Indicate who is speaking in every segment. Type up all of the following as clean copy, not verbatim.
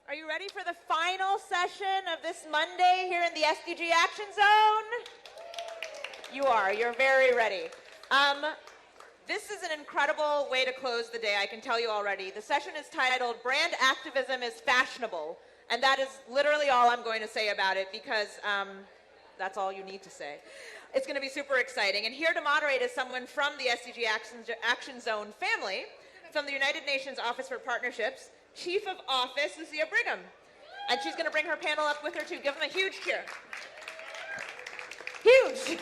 Speaker 1: Are you ready for the final session of this Monday here in the SDG Action Zone? You are. You're very ready. This is an incredible way to close the day, I can tell you already. The session is titled Brand Activism is Fashionable, and that is literally all I'm going to say about it because that's all you need to say. It's going to be super exciting. And here to moderate is someone from the SDG Action Zone family, from the United Nations Office for Partnerships, Chief of Office, Lucia Brigham. And she's going to bring her panel up with her too. Give them a huge cheer. Huge!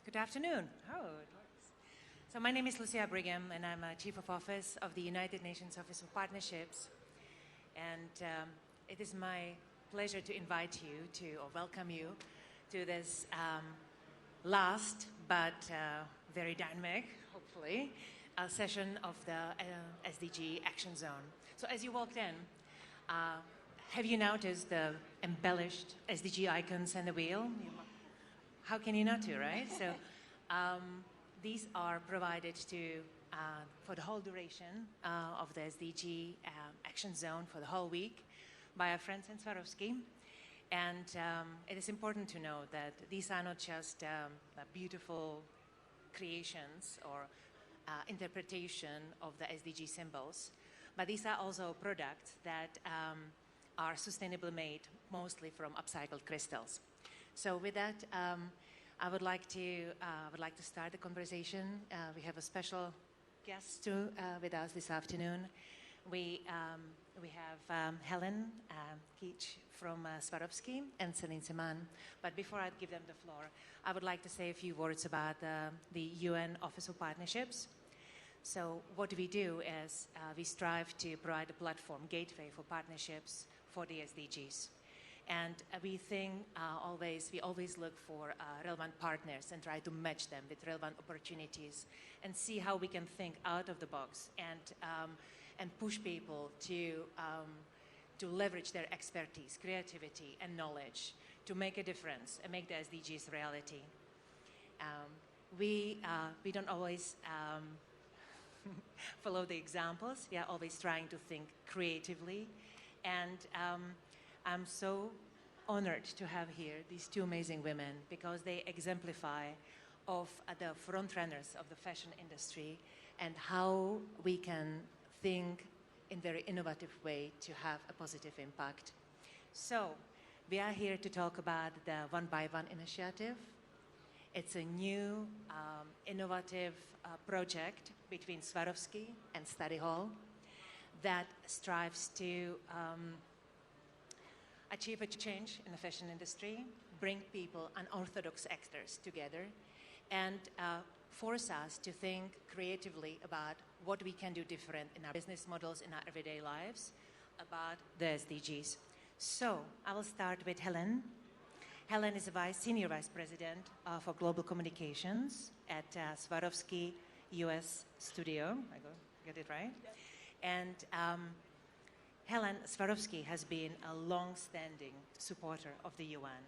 Speaker 2: Good afternoon. Oh, it works. So my name is Lucia Brigham, and I'm a Chief of Office of the United Nations Office of Partnerships. And it is my pleasure to invite you to, or welcome you to this last but very dynamic, hopefully, session of the SDG Action Zone. So as you walked in, have you noticed the embellished SDG icons and the wheel? How can you not do, right? So these are provided to for the whole duration of the SDG Action Zone for the whole week by our friends in Swarovski. And it is important to know that these are not just beautiful creations or interpretation of the SDG symbols, but these are also products that are sustainably made, mostly from upcycled crystals. So with that, I would like to start the conversation. We have a special guest with us this afternoon. We have Helen Keach from Swarovski and Celine Seman. But before I give them the floor, I would like to say a few words about the UN Office of Partnerships. So what we do is we strive to provide a platform, gateway for partnerships for the SDGs. And we think we always look for relevant partners and try to match them with relevant opportunities and see how we can think out of the box and push people to leverage their expertise, creativity, and knowledge to make a difference and make the SDGs reality. We don't always follow the examples. We are always trying to think creatively. And I'm so honored to have here these two amazing women because they exemplify of the front runners of the fashion industry and how we can think in a very innovative way to have a positive impact. So we are here to talk about the One by One initiative. It's a new innovative project between Swarovski and Study Hall that strives to achieve a change in the fashion industry, bring people, unorthodox actors together, and force us to think creatively about what we can do different in our business models, in our everyday lives, about the SDGs. So I will start with Helen. Helen is a Senior Vice President for Global Communications at Swarovski US Studio. I get it right? And Helen, Swarovski has been a long-standing supporter of the UN.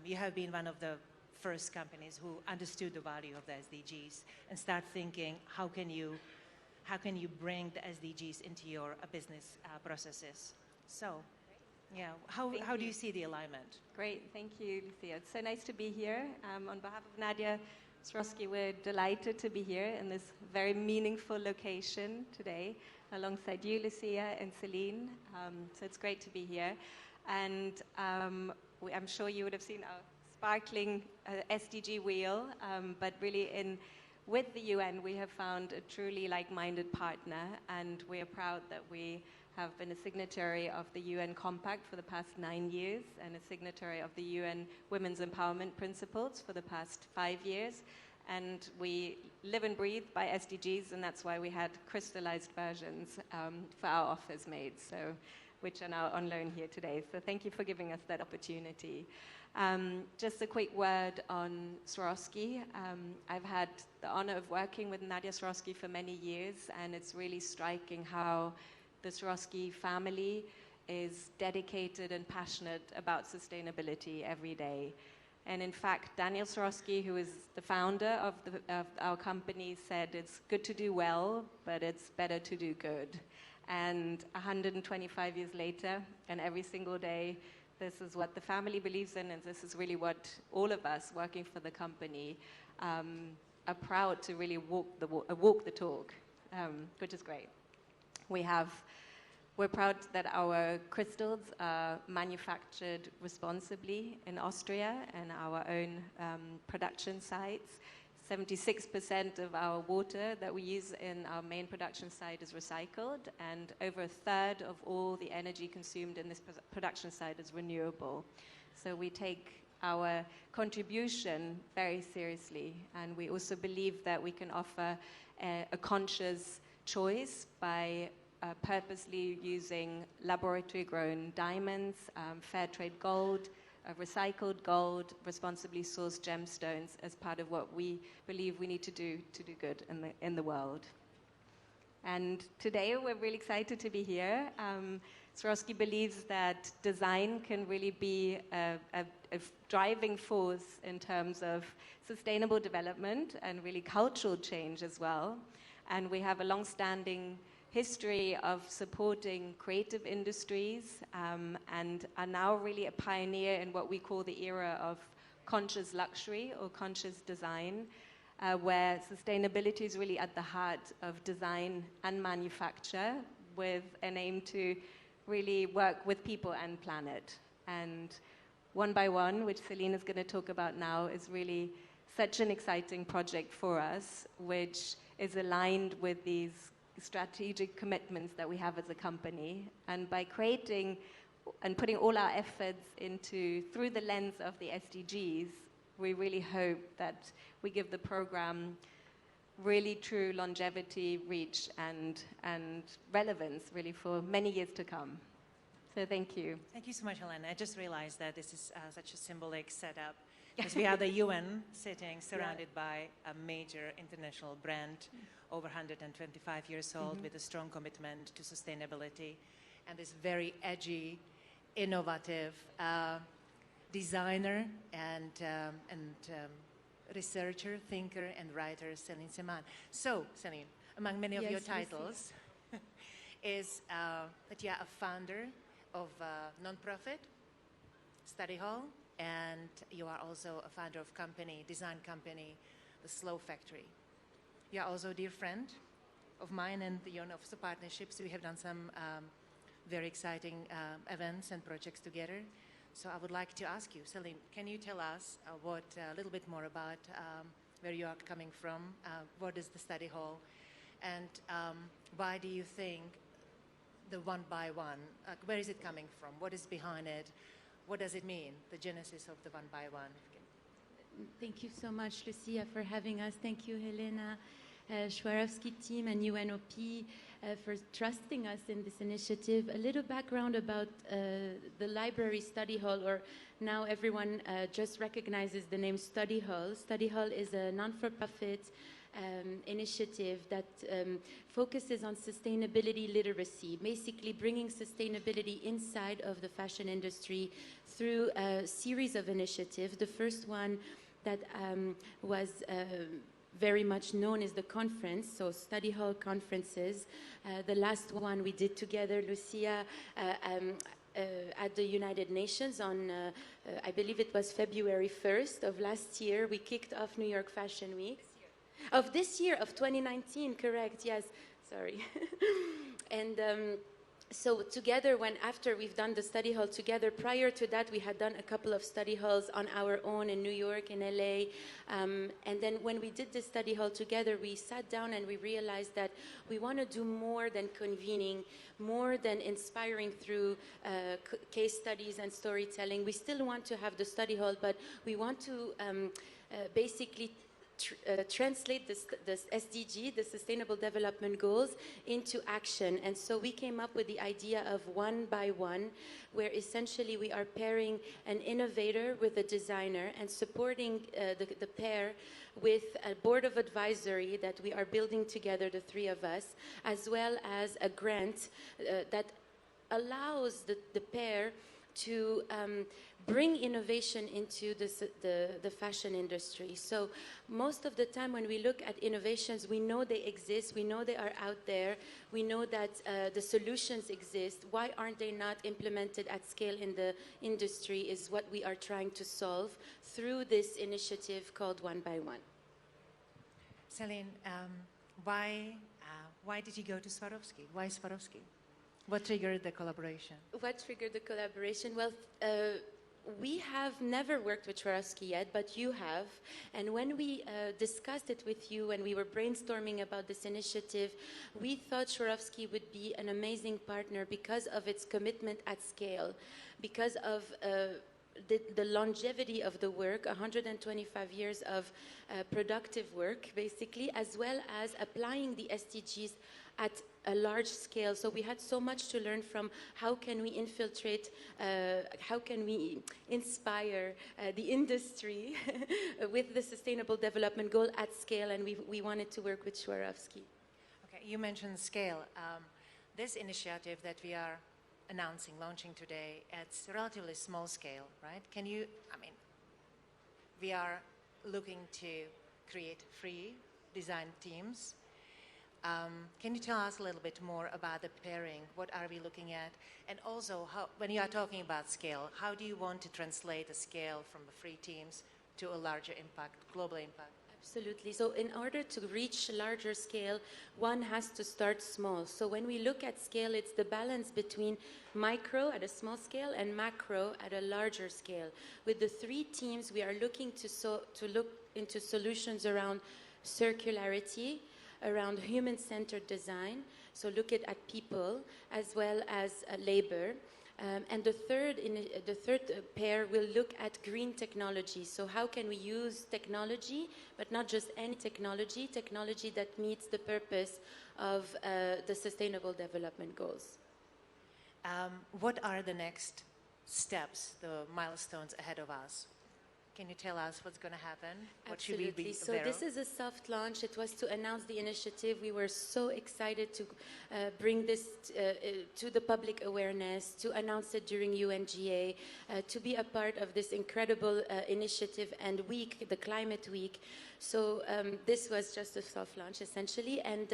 Speaker 2: You have been one of the first companies who understood the value of the SDGs and start thinking, how can you bring the SDGs into your business processes? So, yeah, how do you see the alignment?
Speaker 3: Great, thank you, Lucia. It's so nice to be here. On behalf of Nadia Swarovski, we're delighted to be here in this very meaningful location today, alongside you, Lucia, and Celine. So it's great to be here. And I'm sure you would have seen our sparkling SDG wheel, but really with the UN, we have found a truly like-minded partner, and we are proud that we have been a signatory of the UN Compact for the past 9 years and a signatory of the UN Women's Empowerment Principles for the past 5 years. And we live and breathe by SDGs, and that's why we had crystallized versions for our offers made, which are now on loan here today. So thank you for giving us that opportunity. Just a quick word on Swarovski. I've had the honor of working with Nadia Swarovski for many years, and it's really striking how the Swarovski family is dedicated and passionate about sustainability every day. And in fact, Daniel Swarovski, who is the founder of our company, said it's good to do well, but it's better to do good. And 125 years later, and every single day, this is what the family believes in, and this is really what all of us working for the company are proud to really walk the talk, which is great. We're proud that our crystals are manufactured responsibly in Austria and our own production sites. 76% of our water that we use in our main production site is recycled, and over a third of all the energy consumed in this production site is renewable. So we take our contribution very seriously, and we also believe that we can offer a conscious choice by purposely using laboratory-grown diamonds, fair trade gold, recycled gold, responsibly sourced gemstones as part of what we believe we need to do good in the world. And today we're really excited to be here. Swarovski believes that design can really be a driving force in terms of sustainable development and really cultural change as well. And we have a long-standing history of supporting creative industries and are now really a pioneer in what we call the era of conscious luxury or conscious design, where sustainability is really at the heart of design and manufacture, with an aim to really work with people and planet. And One by One, which Celine is going to talk about now, is really such an exciting project for us, which is aligned with these strategic commitments that we have as a company. And by creating and putting all our efforts through the lens of the SDGs, we really hope that we give the program really true longevity, reach, and relevance really for many years to come. So thank you.
Speaker 2: Thank you so much, Helena. I just realized that this is such a symbolic setup, because we have the UN sitting surrounded by a major international brand, over 125 years old, with a strong commitment to sustainability, and this very edgy, innovative designer and researcher, thinker, and writer, Celine Seman. So, Celine, among many of your titles is that you are a founder of a non-profit study hall, and you are also a founder of design company, the Slow Factory. You are also a dear friend of mine and the owner of the partnerships. We have done some very exciting events and projects together. So I would like to ask you, Celine, can you tell us a little bit more about where you are coming from, what is the study hall, and why do you think the One by One, where is it coming from? What is behind it? What does it mean, the genesis of the One by One?
Speaker 4: Thank you so much, Lucia, for having us. Thank you, Helena, Swarovski team, and UNOP for trusting us in this initiative. A little background about the library study hall, or now everyone just recognizes the name study hall. Study hall is a non-for-profit initiative that focuses on sustainability literacy, basically bringing sustainability inside of the fashion industry through a series of initiatives. The first one that was very much known is the conference, so study hall conferences. The last one we did together, Lucia, at the United Nations on, I believe it was February 1st of last year. We kicked off New York Fashion Week. Of this year, of 2019, correct, yes, sorry. And so together, after we've done the study hall together, prior to that, we had done a couple of study halls on our own in New York, in LA. And then when we did this study hall together, we sat down and we realized that we want to do more than convening, more than inspiring through case studies and storytelling. We still want to have the study hall, but we want to basically translate this SDG, the Sustainable Development Goals, into action. And so we came up with the idea of One by One, where essentially we are pairing an innovator with a designer and supporting the pair with a board of advisory that we are building together, the three of us, as well as a grant that allows the pair to bring innovation into the fashion industry. So most of the time when we look at innovations, we know they exist, we know they are out there, we know that the solutions exist. Why aren't they not implemented at scale in the industry is what we are trying to solve through this initiative called One by One.
Speaker 2: Celine, why did you go to Swarovski? Why Swarovski? What triggered the collaboration?
Speaker 4: What triggered the collaboration? Well, we have never worked with Swarovski yet, but you have. And when we discussed it with you, when we were brainstorming about this initiative, we thought Swarovski would be an amazing partner because of its commitment at scale, because of the longevity of the work, 125 years of productive work, basically, as well as applying the SDGs at a large scale. So we had so much to learn from how can we infiltrate, how can we inspire the industry with the Sustainable Development Goal at scale, and we wanted to work with Swarovski.
Speaker 2: Okay, you mentioned scale. This initiative that we are announcing, launching today, it's relatively small scale, right? We are looking to create free design teams. Can you tell us a little bit more about the pairing? What are we looking at? And also, when you are talking about scale, how do you want to translate the scale from the free teams to a larger impact, global impact?
Speaker 4: Absolutely. So in order to reach larger scale, one has to start small. So when we look at scale, it's the balance between micro at a small scale and macro at a larger scale. With the three teams, we are looking to look into solutions around circularity, around human-centered design, so look at people as well as labor. And the third pair will look at green technology. So how can we use technology, but not just any technology that meets the purpose of the Sustainable Development Goals.
Speaker 2: What are the next steps, the milestones ahead of us? Can you tell us what's going to happen? What should we be
Speaker 4: aware of? So this is a soft launch. It was to announce the initiative. We were so excited to bring this to the public awareness, to announce it during UNGA, to be a part of this incredible initiative and week, the Climate Week. So this was just a soft launch, essentially. And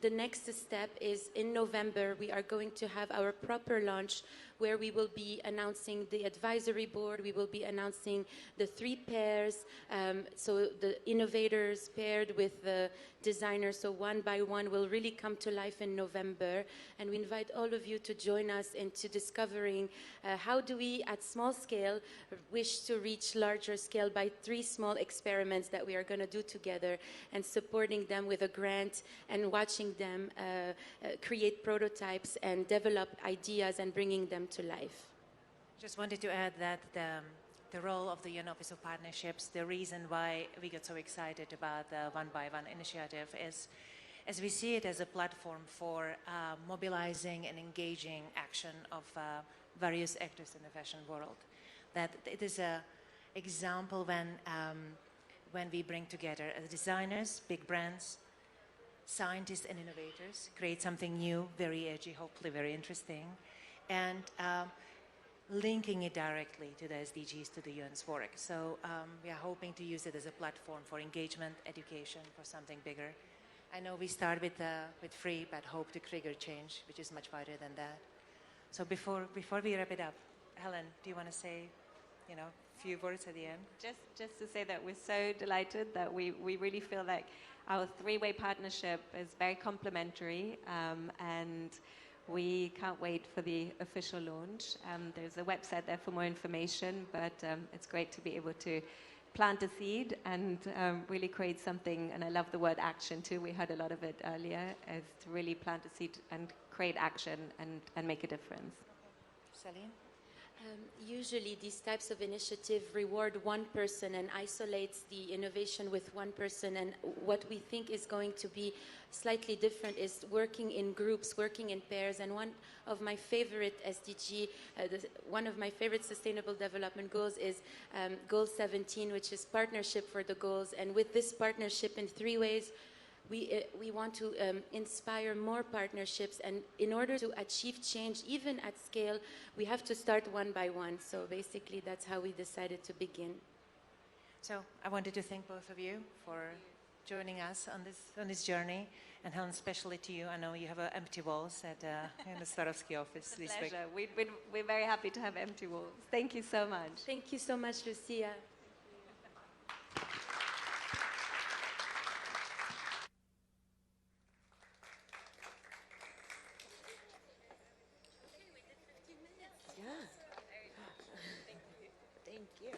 Speaker 4: the next step is in November, we are going to have our proper launch where we will be announcing the advisory board, we will be announcing the three pairs, so the innovators paired with the designers, so One by One will really come to life in November. And we invite all of you to join us into discovering how do we, at small scale, wish to reach larger scale by three small experiments that we are going to do together, and supporting them with a grant and watching them create prototypes and develop ideas and bringing them to life.
Speaker 2: Just wanted to add that the role of the UN Office of Partnerships, the reason why we got so excited about the One by One initiative is, as we see it as a platform for mobilizing and engaging action of various actors in the fashion world. That it is an example when we bring together as designers, big brands, scientists and innovators, create something new, very edgy, hopefully very interesting, and linking it directly to the SDGs, to the UN's work. So we are hoping to use it as a platform for engagement, education, for something bigger. I know we start with free, but hope to trigger change, which is much wider than that. So before we wrap it up, Helen, do you want to say, a few words at the end?
Speaker 3: Just to say that we're so delighted that we really feel like our three-way partnership is very complementary, and we can't wait for the official launch. There's a website there for more information, but it's great to be able to plant a seed and really create something. And I love the word action too. We heard a lot of it earlier, is to really plant a seed and create action and make a difference.
Speaker 2: Celine?
Speaker 4: Usually these types of initiatives reward one person and isolates the innovation with one person, and what we think is going to be slightly different is working in groups, working in pairs. And one of my favorite SDG, one of my favorite Sustainable Development Goals is Goal 17, which is partnership for the goals. And with this partnership in three ways, We want to inspire more partnerships, and in order to achieve change, even at scale, we have to start one by one. So basically, that's how we decided to begin.
Speaker 2: So I wanted to thank both of you for joining us on this journey, and Helen, especially to you. I know you have empty walls in the Swarovski office this week.
Speaker 3: Pleasure. We're very happy to have empty walls. Thank you so much.
Speaker 4: Thank you so much, Lucia.
Speaker 1: Thank you.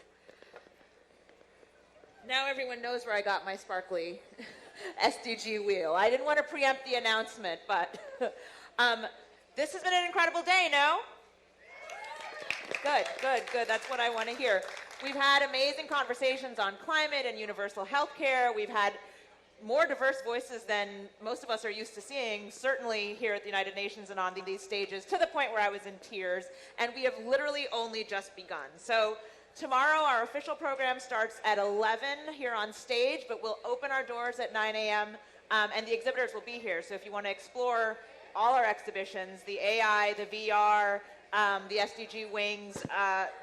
Speaker 1: Now everyone knows where I got my sparkly SDG wheel. I didn't want to preempt the announcement, but this has been an incredible day, no? Good, good, good. That's what I want to hear. We've had amazing conversations on climate and universal health care. We've had more diverse voices than most of us are used to seeing, certainly here at the United Nations and on these stages, to the point where I was in tears. And we have literally only just begun. So tomorrow, our official program starts at 11 here on stage, but we'll open our doors at 9 a.m., and the exhibitors will be here. So if you want to explore all our exhibitions, the AI, the VR, the SDG wings,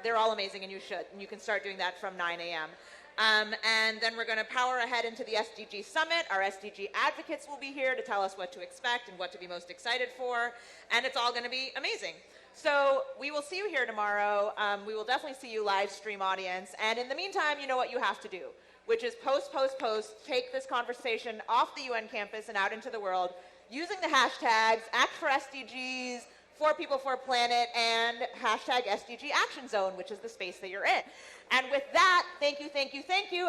Speaker 1: they're all amazing, and you should. And you can start doing that from 9 a.m. And then we're going to power ahead into the SDG Summit. Our SDG advocates will be here to tell us what to expect and what to be most excited for, and it's all going to be amazing. So we will see you here tomorrow. We will definitely see you live stream audience. And in the meantime, you know what you have to do, which is post, take this conversation off the UN campus and out into the world using the hashtags Act for SDGs, For People, For Planet, and hashtag SDG Action Zone, which is the space that you're in. And with that, thank you, thank you, thank you.